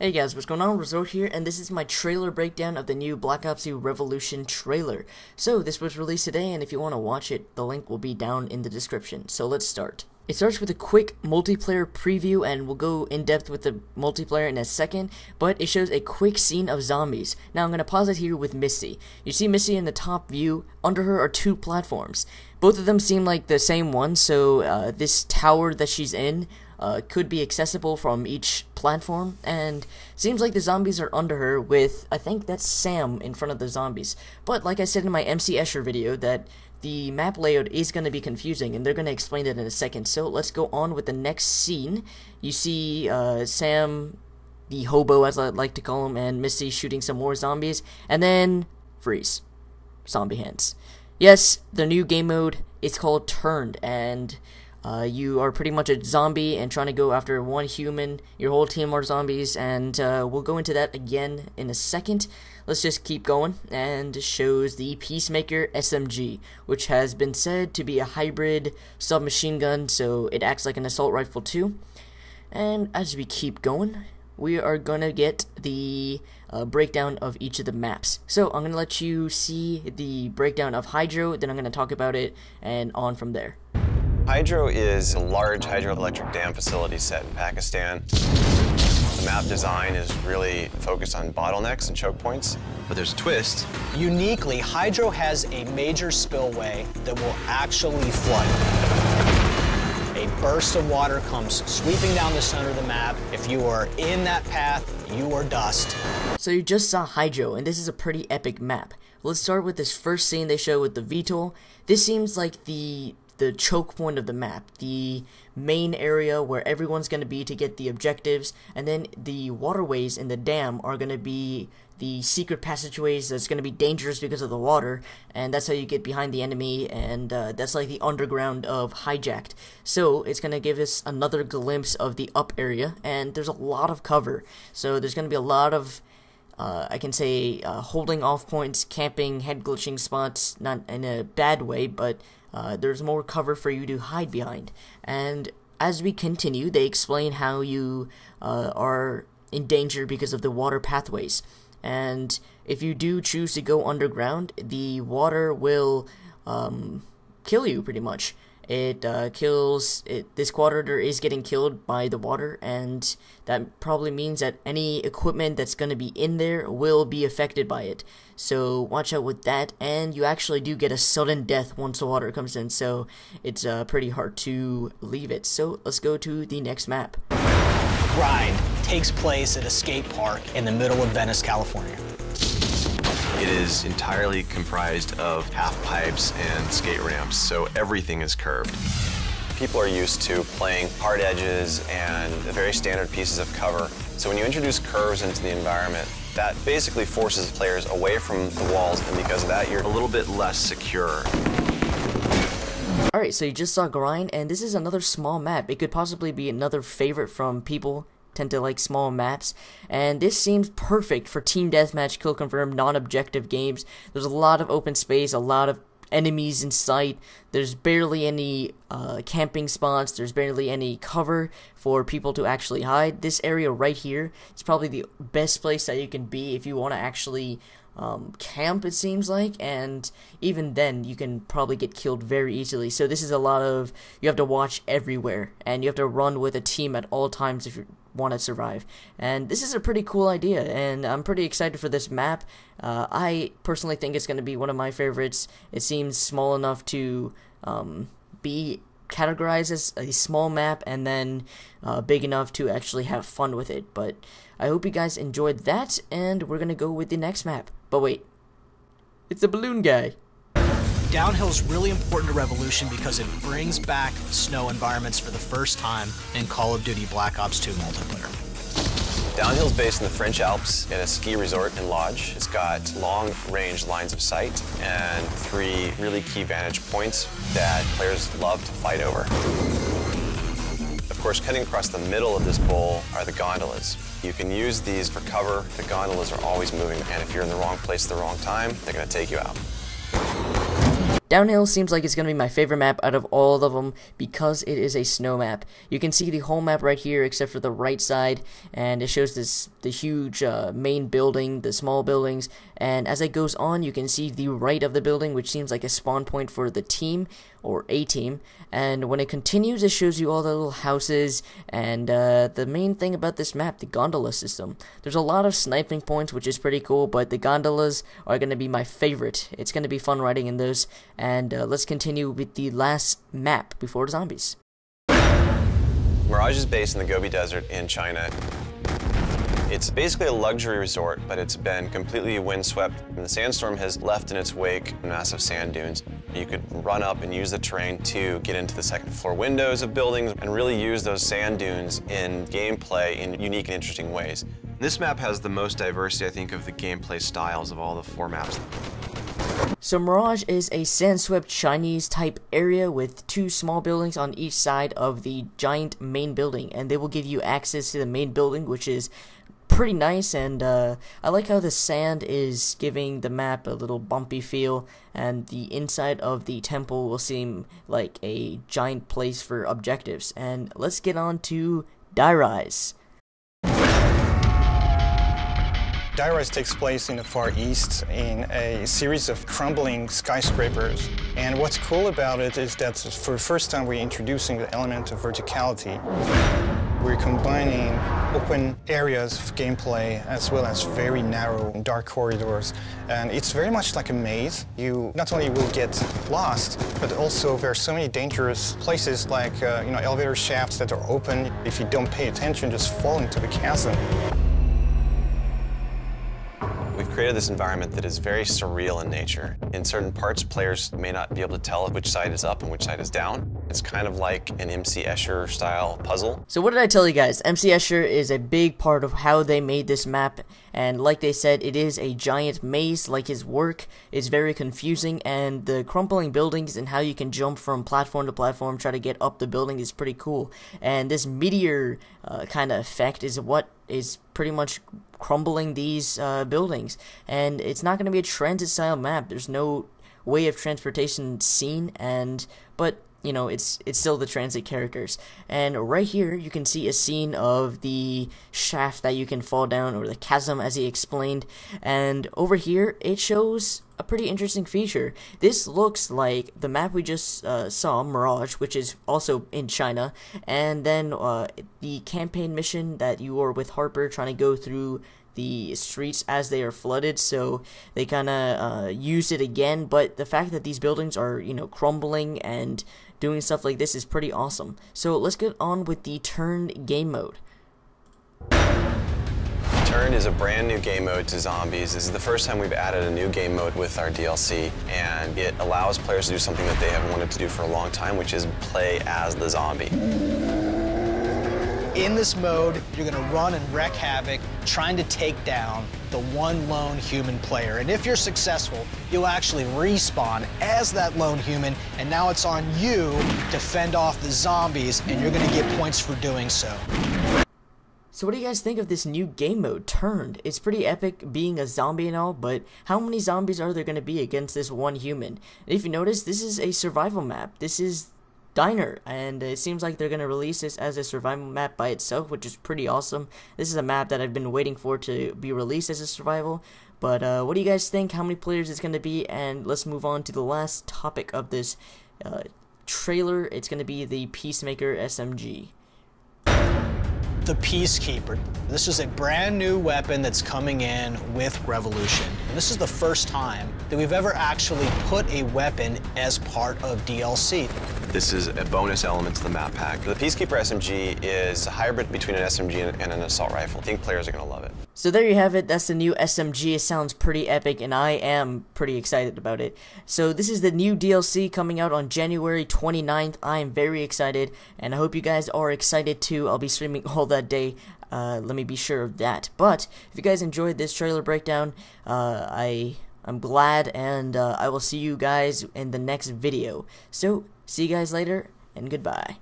Hey guys, what's going on? Resort here, and this is my trailer breakdown of the new Black Ops 2 Revolution trailer. So, this was released today, and if you want to watch it, the link will be down in the description. So, let's start. It starts with a quick multiplayer preview, and we'll go in depth with the multiplayer in a second, but it shows a quick scene of zombies. Now, I'm going to pause it here with Missy. You see Missy in the top view. Under her are two platforms. Both of them seem like the same one, so this tower that she's in could be accessible from each platform, and seems like the zombies are under her with, I think that's Sam in front of the zombies. But like I said in my MC Escher video, that the map layout is going to be confusing, and they're going to explain it in a second. So let's go on with the next scene. You see Sam, the hobo as I like to call him, and Missy shooting some more zombies, and then freeze. Zombie hands. Yes, the new game mode is called Turned, and you are pretty much a zombie and trying to go after one human. Your whole team are zombies, and we'll go into that again in a second. Let's just keep going, and it shows the Peacekeeper SMG, which has been said to be a hybrid submachine gun, so it acts like an assault rifle too. And as we keep going, we are gonna get the breakdown of each of the maps. So I'm gonna let you see the breakdown of Hydro, then I'm gonna talk about it and on from there. Hydro is a large hydroelectric dam facility set in Pakistan. The map design is really focused on bottlenecks and choke points. But there's a twist. Uniquely, Hydro has a major spillway that will actually flood. A burst of water comes sweeping down the center of the map. If you are in that path, you are dust. So you just saw Hydro, and this is a pretty epic map. Let's start with this first scene they show with the VTOL. This seems like the choke point of the map, the main area where everyone's going to be to get the objectives, and then the waterways in the dam are going to be the secret passageways that's going to be dangerous because of the water, and that's how you get behind the enemy, and that's like the underground of Hijacked. So it's going to give us another glimpse of the up area, and there's a lot of cover, so there's going to be a lot of I can say holding off points, camping, head glitching spots, not in a bad way, but there's more cover for you to hide behind. And as we continue, they explain how you are in danger because of the water pathways. And if you do choose to go underground, the water will kill you pretty much. It kills it. This quadrilateral is getting killed by the water, and that probably means that any equipment that's going to be in there will be affected by it. So watch out with that, and you actually do get a sudden death once the water comes in, so it's pretty hard to leave it. So let's go to the next map. Ride takes place at a skate park in the middle of Venice, California. It is entirely comprised of half pipes and skate ramps, so everything is curved. People are used to playing hard edges and very standard pieces of cover. So when you introduce curves into the environment, that basically forces players away from the walls, and because of that, you're a little bit less secure. Alright, so you just saw Grind, and this is another small map. It could possibly be another favorite from people tend to like small maps, and this seems perfect for team deathmatch, kill confirm, non-objective games. There's a lot of open space, a lot of enemies in sight. There's barely any camping spots. There's barely any cover for people to actually hide. This area right here is probably the best place that you can be if you want to actually camp, it seems like, and even then you can probably get killed very easily. So this is a lot of, you have to watch everywhere, and you have to run with a team at all times if you want to survive. And this is a pretty cool idea, and I'm pretty excited for this map. I personally think it's going to be one of my favorites. It seems small enough to be categorized as a small map, and then big enough to actually have fun with it. But I hope you guys enjoyed that, and we're gonna go with the next map. But wait, it's the balloon guy. Downhill is really important to Revolution because it brings back snow environments for the first time in Call of Duty Black Ops 2 multiplayer. Downhill is based in the French Alps in a ski resort and lodge. It's got long-range lines of sight and 3 really key vantage points that players love to fight over. Of course, cutting across the middle of this bowl are the gondolas. You can use these for cover. The gondolas are always moving, and if you're in the wrong place at the wrong time, they're going to take you out. Downhill seems like it's going to be my favorite map out of all of them because it is a snow map. You can see the whole map right here except for the right side, and it shows the huge main building, the small buildings, and as it goes on you can see the right of the building, which seems like a spawn point for the team or a team, and when it continues it shows you all the little houses and the main thing about this map, the gondola system. There's a lot of sniping points, which is pretty cool, but the gondolas are going to be my favorite. It's going to be fun riding in those. And let's continue with the last map before the zombies. Mirage is based in the Gobi Desert in China. It's basically a luxury resort, but it's been completely windswept, and the sandstorm has left in its wake massive sand dunes. You could run up and use the terrain to get into the second floor windows of buildings and really use those sand dunes in gameplay in unique and interesting ways. This map has the most diversity, I think, of the gameplay styles of all the 4 maps. So Mirage is a sand-swept Chinese type area with 2 small buildings on each side of the giant main building, and they will give you access to the main building, which is pretty nice. And I like how the sand is giving the map a little bumpy feel, and the inside of the temple will seem like a giant place for objectives. And let's get on to Die Rise. Die Rise takes place in the Far East in a series of crumbling skyscrapers. And what's cool about it is that for the first time we're introducing the element of verticality. We're combining open areas of gameplay as well as very narrow and dark corridors. And it's very much like a maze. You not only will get lost, but also there are so many dangerous places like elevator shafts that are open. If you don't pay attention, just fall into the chasm. We've created this environment that is very surreal in nature. In certain parts, players may not be able to tell which side is up and which side is down. It's kind of like an MC Escher style puzzle. So what did I tell you guys? MC Escher is a big part of how they made this map, and like they said, it is a giant maze. Like, his work is very confusing, and the crumbling buildings and how you can jump from platform to platform, try to get up the building, is pretty cool. And this meteor kind of effect is what is pretty much crumbling these buildings, and it's not going to be a transit style map. There's no way of transportation seen, but you know, it's still the transit characters. And right here you can see a scene of the shaft that you can fall down, or the chasm as he explained, and over here it shows a pretty interesting feature. This looks like the map we just saw, Mirage, which is also in China, and then the campaign mission that you are with Harper trying to go through the streets as they are flooded, so they kind of use it again. But the fact that these buildings are, you know, crumbling and doing stuff like this is pretty awesome. So let's get on with the Turned game mode. Turned is a brand new game mode to zombies. This is the first time we've added a new game mode with our DLC, and it allows players to do something that they have wanted to do for a long time, which is play as the zombie. In this mode, you're going to run and wreak havoc, trying to take down the one lone human player. And if you're successful, you'll actually respawn as that lone human, and now it's on you to fend off the zombies, and you're going to get points for doing so. So what do you guys think of this new game mode, Turned? It's pretty epic being a zombie and all, but how many zombies are there going to be against this one human? And if you notice, this is a survival map. This is Diner, and it seems like they're going to release this as a survival map by itself, which is pretty awesome. This is a map that I've been waiting for to be released as a survival. But what do you guys think? How many players it's going to be? And let's move on to the last topic of this trailer. It's going to be the Peacekeeper SMG. The Peacekeeper. This is a brand new weapon that's coming in with Revolution. And this is the first time that we've ever actually put a weapon as part of DLC. This is a bonus element to the map pack. The Peacekeeper SMG is a hybrid between an SMG and an assault rifle. I think players are going to love it. So there you have it. That's the new SMG. It sounds pretty epic, and I am pretty excited about it. So this is the new DLC coming out on January 29th. I am very excited, and I hope you guys are excited too. I'll be streaming all that day. Let me be sure of that. But if you guys enjoyed this trailer breakdown, I'm glad, and I will see you guys in the next video. So see you guys later, and goodbye.